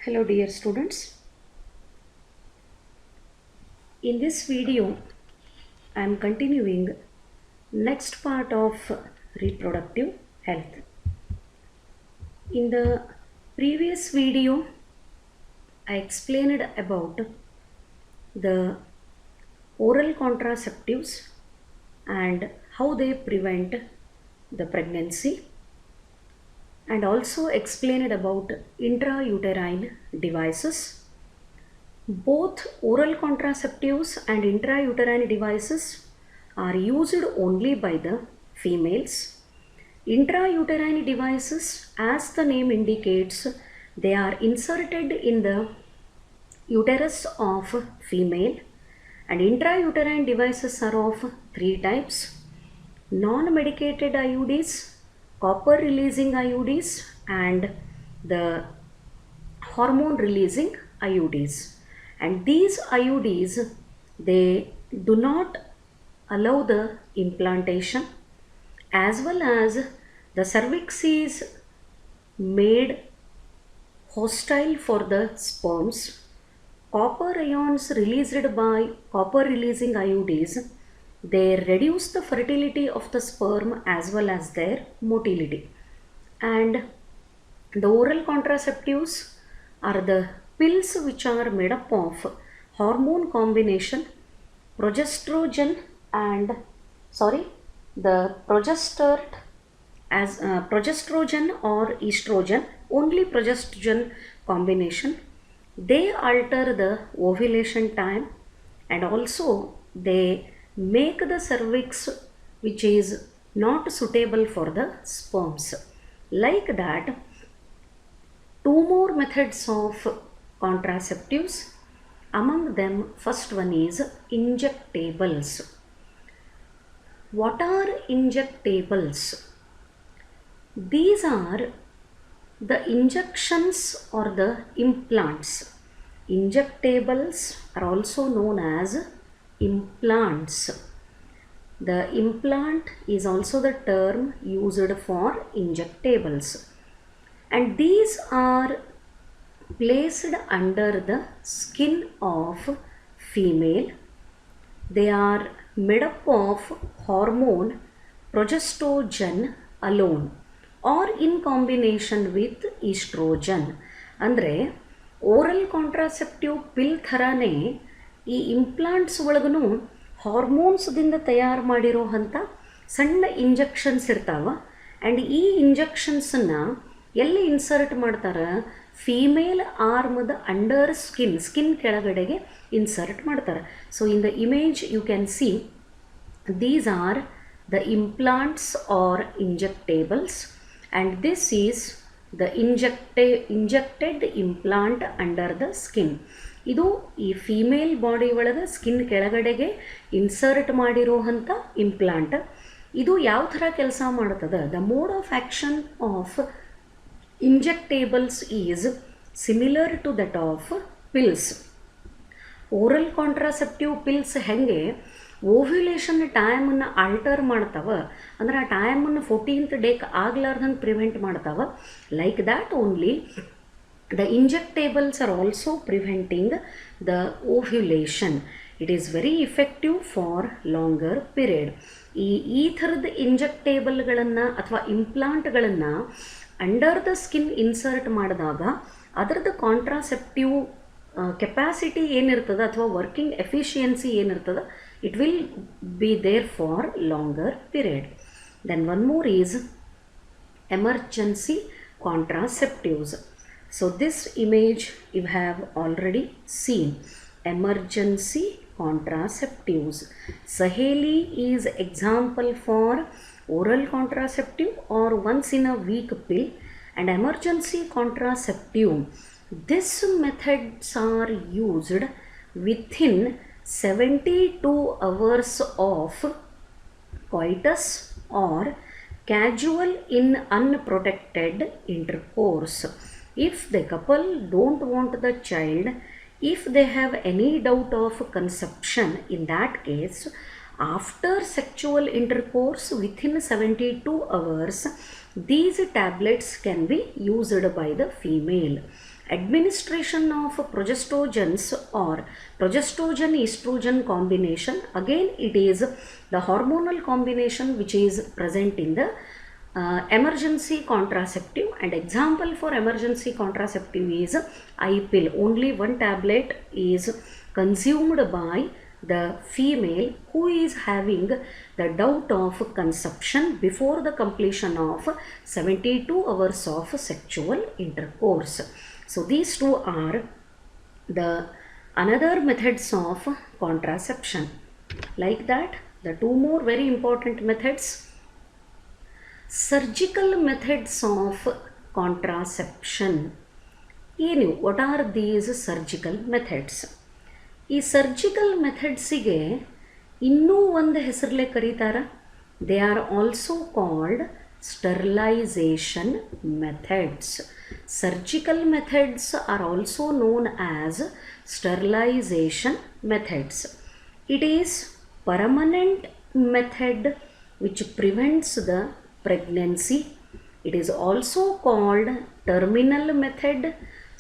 Hello dear students. In this video I am continuing next part of reproductive health. In the previous video I explained about the oral contraceptives and how they prevent the pregnancy, and also explained about intrauterine devices. Both oral contraceptives and intrauterine devices are used only by the females. Intrauterine devices, as the name indicates, they are inserted in the uterus of female, and intrauterine devices are of three types: non-medicated IUDs, copper releasing IUDs, and the hormone releasing IUDs. And these IUDs, they do not allow the implantation, as well as the cervix is made hostile for the sperms. Copper ions released by copper releasing IUDs, they reduce the fertility of the sperm as well as their motility. And the oral contraceptives are the pills which are made up of hormone combination, progesterone and the progesterone or estrogen, only progesterone combination. They alter the ovulation time, and also they make the cervix which is not suitable for the sperms. Like that, two more methods of contraceptives. Among them, first one is injectables. What are injectables? These are the injections or the implants. Injectables are also known as implants. The implant is also the term used for injectables, and these are placed under the skin of female. They are made up of hormone progesterone alone or in combination with estrogen. ಅಂದರೆ oral contraceptive ಪಿಲ್ ಥರನೇ ಈ implants ಒಳಗೂ ಹಾರ್ಮೋನ್ಸ್ದಿಂದ ತಯಾರು ಮಾಡಿರೋ ಅಂಥ ಸಣ್ಣ injections ಇರ್ತಾವೆ. And ಈ ಇಂಜೆಕ್ಷನ್ಸನ್ನು ಎಲ್ಲಿ ಇನ್ಸರ್ಟ್ ಮಾಡ್ತಾರೆ? ಫೀಮೇಲ್ ಆರ್ಮದ ಅಂಡರ್ ಸ್ಕಿನ್ ಕೆಳಗಡೆಗೆ ಇನ್ಸರ್ಟ್ ಮಾಡ್ತಾರೆ. So in the image you can see these are the implants or injectables, and this is the injected implant under the skin. ಇದು ಈ ಫೀಮೇಲ್ ಬಾಡಿ ಒಳಗೆ ಸ್ಕಿನ್ ಕೆಳಗಡೆಗೆ ಇನ್ಸರ್ಟ್ ಮಾಡಿರೋ ಅಂಥ ಇಂಪ್ಲಾಂಟ್. ಇದು ಯಾವ ಥರ ಕೆಲಸ ಮಾಡ್ತದೆ? The mode of action of injectables is similar to that of pills. Oral contraceptive pills ಹೆಂಗೆ ಓವ್ಯುಲೇಷನ್ ಟೈಮನ್ನು ಆಲ್ಟರ್ ಮಾಡ್ತಾವೆ, ಅಂದ್ರೆ ಆ ಟೈಮನ್ನು 14th ಡೇಗೆ ಆಗ್ಲಾರ್ದಂಗೆ ಪ್ರಿವೆಂಟ್ ಮಾಡ್ತಾವೆ. Like that only the injectables are also preventing the ovulation. It is very effective for longer period. ಈ ಥರದ ಇಂಜೆಕ್ಟೇಬಲ್ಗಳನ್ನು ಅಥವಾ ಇಂಪ್ಲಾಂಟ್ಗಳನ್ನು ಅಂಡರ್ ದ ಸ್ಕಿನ್ ಇನ್ಸರ್ಟ್ ಮಾಡಿದಾಗ ಅದರದ್ದು ಕಾಂಟ್ರಾಸೆಪ್ಟಿವ್ ಕೆಪಾಸಿಟಿ ಏನಿರ್ತದೆ ಅಥವಾ ವರ್ಕಿಂಗ್ ಎಫಿಷಿಯನ್ಸಿ ಏನಿರ್ತದೆ, it will be there for longer period. Then one more is emergency contraceptives. So this image you have already seen. Emergency contraceptives. Saheli is example for oral contraceptive or once in a week pill, and emergency contraceptive. These methods are used within 72 hours of coitus or casual in unprotected intercourse. If the couple don't want the child, if they have any doubt of conception, in that case, after sexual intercourse within 72 hours, these tablets can be used by the female. Administration of progestogens or progestogen estrogen combination, again it is the hormonal combination which is present in the emergency contraceptive, and example for emergency contraceptive is I-pill. Only one tablet is consumed by the female who is having the doubt of conception before the completion of 72 hours of sexual intercourse. So these two are the another methods of contraception. Like that, the two more very important methods. Surgical methods of contraception. What are these surgical methods? ಈ surgical ಮೆಥಡ್ಸಿಗೆ ಇನ್ನೂ ಒಂದು ಹೆಸರಲ್ಲೇ ಕರೀತಾರೆ. They are also called sterilisation methods. Surgical methods are also known as sterilisation methods. It is permanent method which prevents the pregnancy. It is also called terminal method,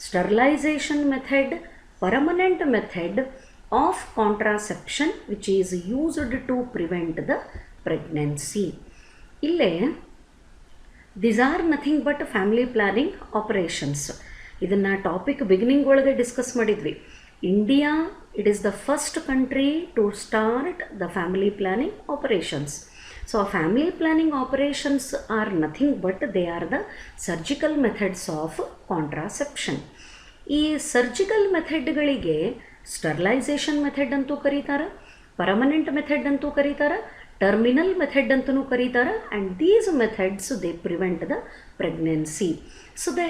sterilization method, permanent method of contraception which is used to prevent the pregnancy. Ille these are nothing but family planning operations. Idanna topic beginning ಒಳಗೆ discuss ಮಾಡಿದ್ವಿ. India, it is the first country to start the family planning operations. So family planning operations are nothing but they are the surgical methods of contraception. ಈ surgical ಮೆಥಡ್ಗಳಿಗೆ sterilisation method ಅಂತೂ ಕರೀತಾರೆ, permanent method ಅಂತೂ ಕರೀತಾರೆ, terminal method ಅಂತಲೂ ಕರೀತಾರೆ. And these methods they prevent the pregnancy. So they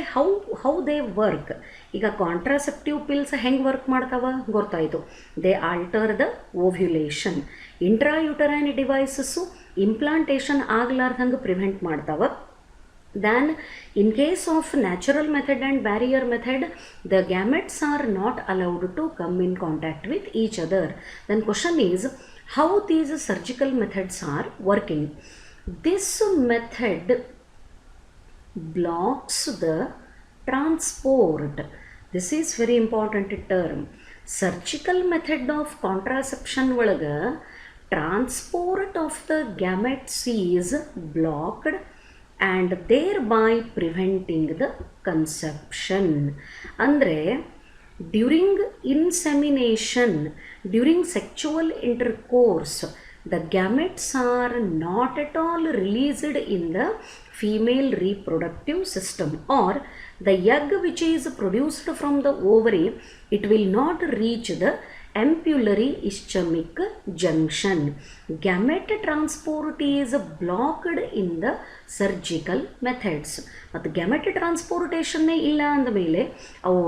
how they work. ಈಗ contraceptive pills ಹೆಂಗೆ work ಮಾಡ್ತಾವ ಗೊತ್ತಾಯಿತು. They alter the ovulation. Intrauterine devices implantation ಆಗ್ಲಾರ್ದಂಗೆ ಪ್ರಿವೆಂಟ್ ಮಾಡ್ತಾವ. Then in case of natural method and barrier method, the gametes are not allowed to come in contact with each other. Then question is, how these surgical methods are working? This method blocks the transport. This is very important term. Surgical method of contraception ಒಳಗೆ transport of the gametes is blocked and thereby preventing the conception. ಅಂದರೆ during insemination, during sexual intercourse, the gametes are not at all released in the female reproductive system, or the egg which is produced from the ovary, it will not reach the ampullary ischemic junction. Gamete transport is blocked in the surgical methods. ಮತ್ತು gamete transportation ಇಲ್ಲ ಅಂದ ಮೇಲೆ ಅವು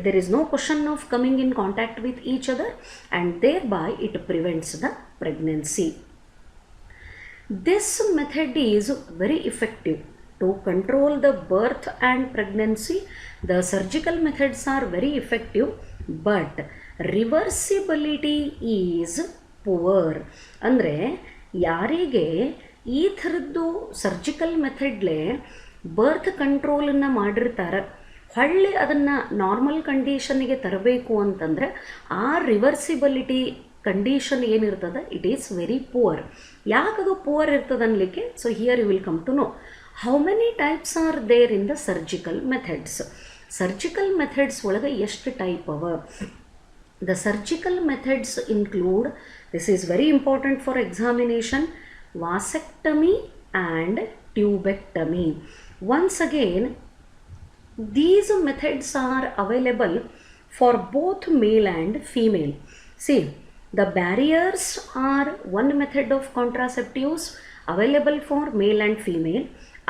there is no question of coming in contact with each other and thereby it prevents the pregnancy. This method is very effective to control the birth and pregnancy. The surgical methods are very effective, but reversibility is poor. ಅಂದರೆ ಯಾರಿಗೆ ಈ ಥರದ್ದು surgical ಮೆಥಡ್ಲೆ ಬರ್ತ್ ಕಂಟ್ರೋಲನ್ನು ಮಾಡಿರ್ತಾರೆ, ಹೊಳ್ಳಿ ಅದನ್ನು normal ಕಂಡೀಷನ್ಗೆ ತರಬೇಕು ಅಂತಂದರೆ ಆ ರಿವರ್ಸಿಬಿಲಿಟಿ ಕಂಡೀಷನ್ ಏನಿರ್ತದೆ ಇಟ್ ಈಸ್ ವೆರಿ ಪುವರ್. ಯಾಕದು ಪುವರ್ ಇರ್ತದೆ ಅನ್ಲಿಕ್ಕೆ, so here you will come to know how many types are there in the surgical methods. Surgical methods ಒಳಗೆ ಎಷ್ಟು ಟೈಪ್ ಅವ? The surgical methods include, this is very important for examination, vasectomy and tubectomy. Once again, these methods are available for both male and female. See, the barriers are one method of contraceptives available for male and female.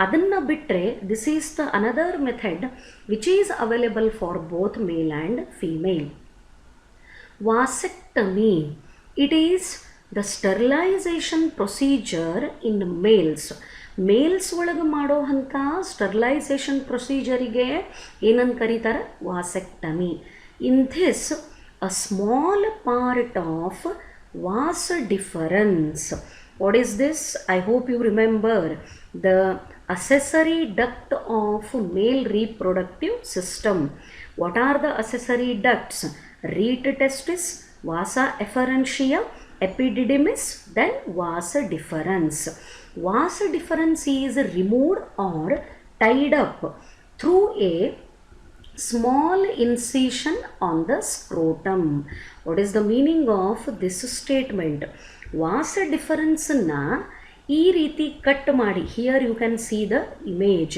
Adanna bitre, this is the another method which is available for both male and female. Vasectomy, it is the sterilization procedure in males. Males ಒಳಗೆ ಮಾಡೋ ಅಂಥ sterilisation ಪ್ರೊಸೀಜರಿಗೆ ಏನಂತ ಕರೀತಾರೆ? Vasectomy. In this a small part of vas deferens. What is this? I hope you remember the accessory duct of male reproductive system. What are the accessory ducts? Rete testis, vasa efferentia, epididymis, then vasa deferens. Vasa deferens is removed or tied up through a small incision on the scrotum. What is the meaning of this statement? Vasa deferens na ಈ ರೀತಿ cut ಮಾಡಿ, here you can see the image,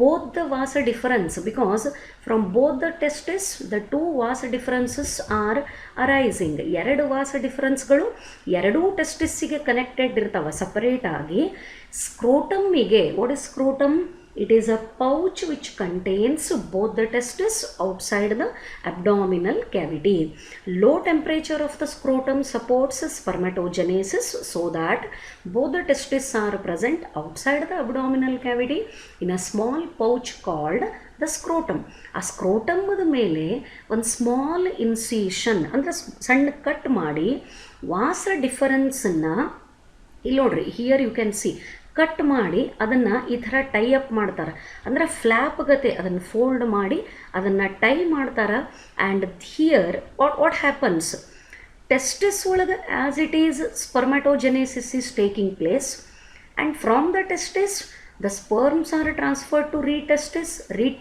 both the vasa difference, because from both the testes the two vasa differences are arising. ಎರಡು vasa differenceಗಳು ಎರಡೂ ಟೆಸ್ಟಿಸ್ಸಿಗೆ connected ಇರ್ತಾವೆ separate ಆಗಿ. ಸ್ಕ್ರೋಟಮ್ಮಿಗೆ, what is scrotum? It is a pouch which contains both the testes outside the abdominal cavity. Low temperature of the scrotum supports spermatogenesis so that both the testes are present outside the abdominal cavity in a small pouch called the scrotum. ಆ ಸ್ಕ್ರೋಟಮ್ದ ಮೇಲೆ ಒಂದು small incision ಅಂದರೆ ಸಣ್ಣ cut ಮಾಡಿ ವಾಸ ಡಿಫರೆನ್ಸನ್ನು ಇಲ್ಲಿ ನೋಡ್ರಿ, here you can see, cut ಮಾಡಿ ಅದನ್ನು ಈ ಥರ ಟೈ ಅಪ್ ಮಾಡ್ತಾರೆ, ಅಂದರೆ ಫ್ಲ್ಯಾಪ್ ಗತೆ ಅದನ್ನು ಫೋಲ್ಡ್ ಮಾಡಿ ಅದನ್ನು ಟೈ ಮಾಡ್ತಾರೆ. And here what happens, testis ಒಳಗೆ as it is spermatogenesis is taking place, and from the testis the sperms are transferred to rete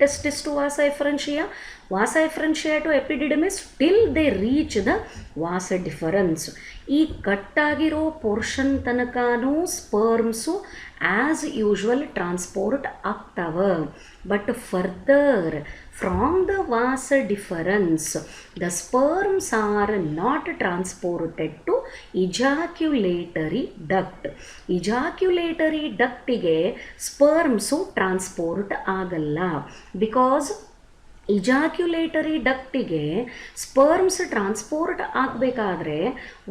testis to vasa efferentia to epididymis till they reach the vasa deferens. ಈ ಕಟ್ಟಾಗಿರೋ portion ತನಕನೂ sperms as usual transport ಆಗ್ತಾವ. But further from the vasa deferens the sperms are not transported to ejaculatory duct. Ejaculatory ಡಕ್ಟಿಗೆ sperms transport ಆಗಲ್ಲ. Because ejaculatory ಡಕ್ಟಿಗೆ sperms transport ಆಗಬೇಕಾದ್ರೆ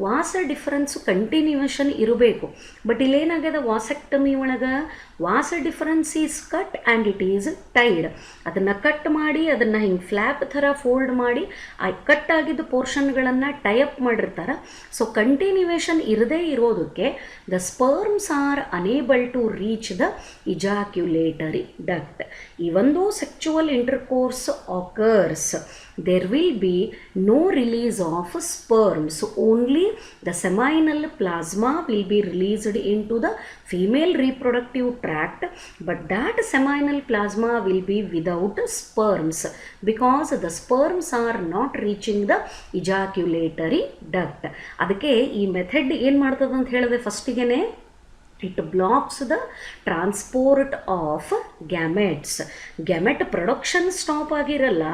vasa deferens continuation ಇರಬೇಕು. But ಇಲ್ಲೇನಾಗ್ಯದ, ವಾಸೆಕ್ಟಮಿ ಒಳಗೆ vasa deferens is cut and it is tied. ಅದನ್ನು cut ಮಾಡಿ ಅದನ್ನು ಹಿಂಗೆ ಫ್ಲ್ಯಾಪ್ ಥರ ಫೋಲ್ಡ್ ಮಾಡಿ ಆ ಕಟ್ ಆಗಿದ್ದ ಪೋರ್ಷನ್ಗಳನ್ನು ಟೈಅಪ್ ಮಾಡಿರ್ತಾರೆ. ಸೊ ಕಂಟಿನ್ಯೂಷನ್ ಇರದೇ ಇರೋದಕ್ಕೆ the sperms are unable to reach the ejaculatory duct. Even though sexual intercourse occurs, there will be no release of sperms, only the seminal plasma will be released into the female reproductive tract, but that seminal plasma will be without sperms because the sperms are not reaching the ejaculatory duct. ಅದಕ್ಕೆ ಈ method ಏನು ಮಾಡ್ತದೆ ಅಂತ ಹೇಳಿದ್ರೆ, ಫಸ್ಟಿಗೆ it blocks the transport of gametes. Gamete production stop ಆಗಿರಲ್ಲ,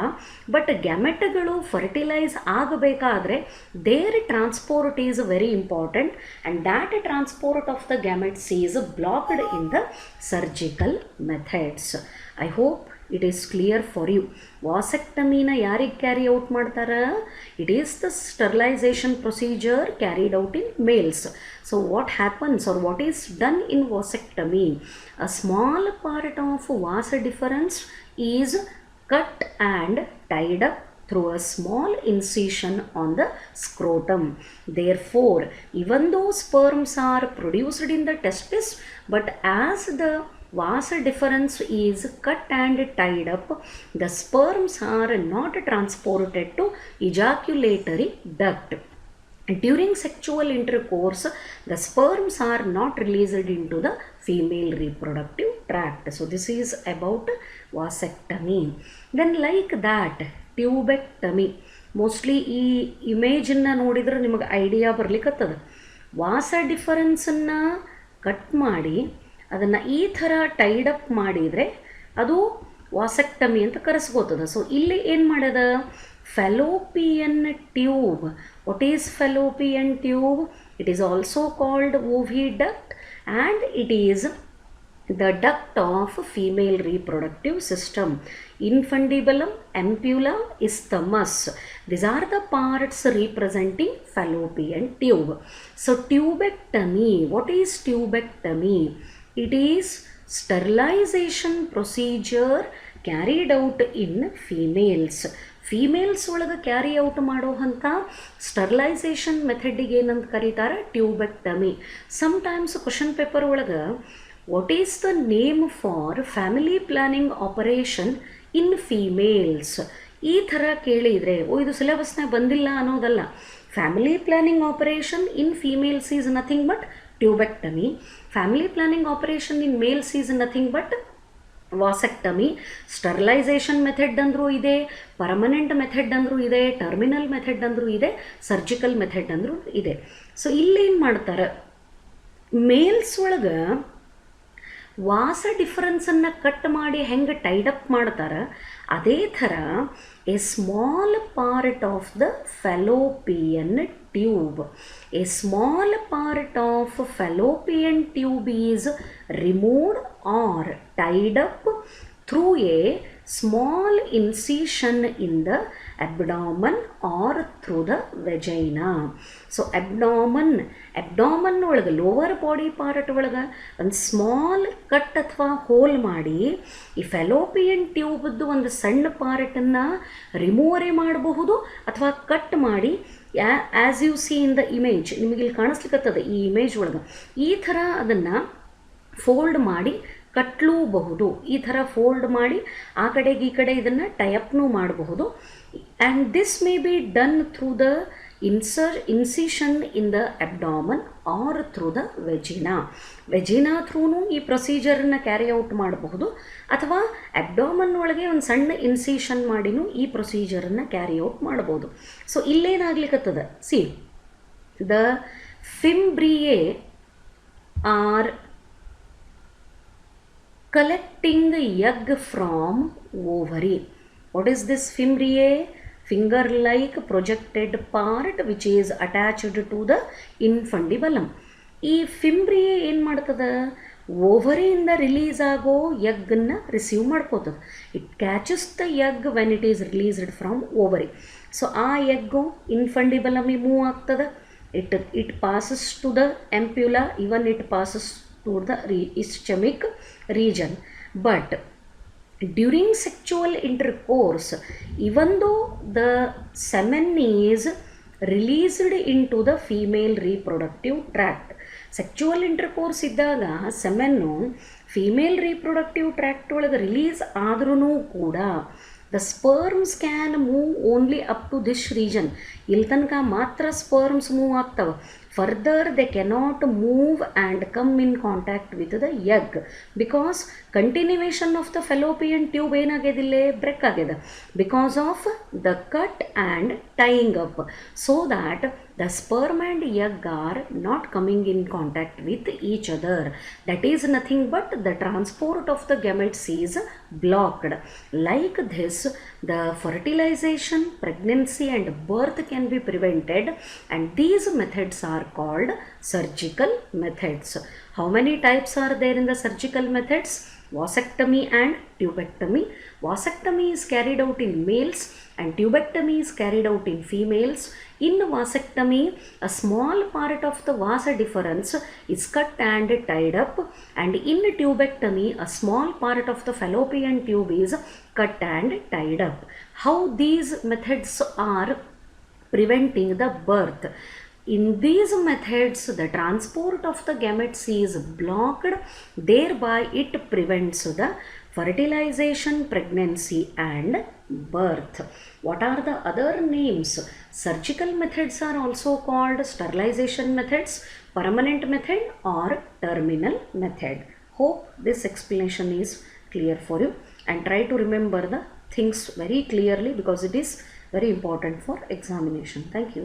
but ಗ್ಯಾಮೆಟ್ಗಳು fertilise ಆಗಬೇಕಾದ್ರೆ there transport is very important and that transport of the gametes is blocked in the surgical methods. I hope it is clear for you. ವಾಸೆಕ್ಟಮಿನ ಯಾರಿಗೆ carry out ಮಾಡ್ತಾರೆ? It is the sterilisation procedure carried out in males. So what happens or what is done in vasectomy? A small part of vasa deferens is cut and tied up through a small incision on the scrotum. Therefore, even though sperms are produced in the testis, but as the vasa deferens is cut and tied up, the sperms are not transported to ejaculatory duct. During sexual intercourse, the sperms are not released into the female reproductive tract. So this is about vasectomy. Then like that, tubectomy. Mostly ಈ ಇಮೇಜನ್ನು ನೋಡಿದ್ರೆ ನಿಮಗೆ idea ಬರಲಿಕ್ಕತ್ತದ. ವಾಸ ಡಿಫರೆನ್ಸನ್ನು cut ಮಾಡಿ ಅದನ್ನು ಈ ಥರ Tide up ಮಾಡಿದರೆ ಅದು ವಾಸೆಕ್ಟಮಿ ಅಂತ ಕರೆಸ್ಕೋತದ. ಸೊ ಇಲ್ಲಿ ಏನು ಮಾಡ್ಯದ, fallopian tube. What is fallopian tube? It is also called oviduct and it is the duct of female reproductive system. Infundibulum, ampulla, isthmus. These are the parts representing fallopian tube. So tubectomy. What is tubectomy? It is sterilization procedure carried out in females. Females ಒಳಗೆ carry out ಮಾಡೋ ಅಂಥ sterilisation ಮೆಥಡಿಗೆ ಏನಂತ ಕರೀತಾರೆ? Tubectomy. Sometimes question paper ಒಳಗೆ What is the name for family planning operation in females? ಈ ಥರ ಕೇಳಿದರೆ ಇದು ಸಿಲೆಬಸ್ನಾಗ ಬಂದಿಲ್ಲ ಅನ್ನೋದಲ್ಲ. Family planning operation in females is nothing but tubectomy. Family planning operation in males is nothing but vasectomy. Sterilisation method ಅಂದರೂ ಇದೆ, ಪರ್ಮನೆಂಟ್ ಮೆಥಡ್ ಅಂದರೂ ಇದೆ, ಟರ್ಮಿನಲ್ ಮೆಥಡ್ ಅಂದರೂ ಇದೆ, ಸರ್ಜಿಕಲ್ ಮೆಥಡ್ ಅಂದರೂ ಇದೆ. ಸೊ ಇಲ್ಲೇನು ಮಾಡ್ತಾರೆ, ಮೇಲ್ಸ್ ಒಳಗೆ ವಾಸ ಡಿಫರೆನ್ಸನ್ನು ಕಟ್ ಮಾಡಿ ಹೆಂಗೆ ಟೈಡಪ್ ಮಾಡ್ತಾರೆ ಅದೇ ಥರ A small part of the fallopian tube. A small part of fallopian tube is removed R Tide up through A small incision in the abdomen or through the vagina. So abdomen ಒಳಗೆ lower body part ಒಳಗೆ ಒಂದು small cut ಅಥವಾ hole ಮಾಡಿ ಈ fallopian ಟ್ಯೂಬ್ದು ಒಂದು ಸಣ್ಣ ಪಾರ್ಟನ್ನು ರಿಮೂವರೇ ಮಾಡಬಹುದು ಅಥವಾ ಕಟ್ ಮಾಡಿ as U C in the image, ನಿಮಗೆ ಇಲ್ಲಿ ಕಾಣಿಸ್ಲಿಕ್ಕತ್ತದ ಈ ಇಮೇಜ್ ಒಳಗೆ ಈ ಥರ ಅದನ್ನು ಫೋಲ್ಡ್ ಮಾಡಿ ಕಟ್ಲೂಬಹುದು. ಈ ಥರ ಫೋಲ್ಡ್ ಮಾಡಿ ಆ ಕಡೆಗೆ ಈ ಕಡೆ ಇದನ್ನು ಟೈಅಪ್ನೂ ಮಾಡಬಹುದು. And this may be done through the incision in the abdomen or through the vagina ಥ್ರೂನು ಈ ಪ್ರೊಸೀಜರನ್ನು ಕ್ಯಾರಿ ಔಟ್ ಮಾಡಬಹುದು ಅಥವಾ ಅಬ್ಡಾಮನ್ ಒಳಗೆ ಒಂದು ಸಣ್ಣ ಇನ್ಸಿಷನ್ ಮಾಡಿನೂ ಈ ಪ್ರೊಸೀಜರನ್ನು ಕ್ಯಾರಿ ಔಟ್ ಮಾಡಬಹುದು. ಸೊ ಇಲ್ಲೇನಾಗ್ಲಿಕ್ಕತ್ತದ, see the fimbriae are collecting egg from ovary. What is this fimbriae? Finger-like projected part which is attached to the infundibulum. ಈ ಫಿಂಬ್ರಿಯೆ ಏನು ಮಾಡ್ತದೆ, ಓವರಿಯಿಂದ ರಿಲೀಸ್ ಆಗೋ ಎಗ್ಗನ್ನು ರಿಸೀವ್ ಮಾಡ್ಕೋತದೆ. It catches the egg when it is released from ovary. So ಆ egg ಇನ್ಫಂಡಿಬಲಮಿ move ಆಗ್ತದೆ. It passes to the ampulla, even it passes to the ischemic region. But during sexual intercourse, even though the semen is released into the female reproductive tract, sexual intercourse ಇದ್ದಾಗ ಸೆಮೆನ್ನು female reproductive tract ಒಳಗೆ release ಆದ್ರೂ ಕೂಡ the sperms can move only up to this region. ಇಲ್ಲಿ ತನಕ ಮಾತ್ರ sperms move ಆಗ್ತವೆ. Further they cannot move and come in contact with the egg because continuation of the fallopian tube ಏನಾಗ್ಯದಿಲ್ಲ, break ಆಗಿದೆ because of the cut and tying up, so that the sperm and egg are not coming in contact with each other. That is nothing but the transport of the gametes is blocked. Like this, the fertilization, pregnancy and birth can be prevented, and these methods are called surgical methods. How many types are there in the surgical methods? Vasectomy and tubectomy. Vasectomy is carried out in males and tubectomy is carried out in females. In vasectomy, a small part of the vasa deferens is cut and tied up, and in tubectomy, a small part of the fallopian tube is cut and tied up. How these methods are preventing the birth? In these methods, the transport of the gametes is blocked, thereby it prevents the fertilization, pregnancy and birth. What are the other names? Surgical methods are also called sterilization methods, permanent method or terminal method. Hope this explanation is clear for you, and try to remember the things very clearly because it is very important for examination. Thank you.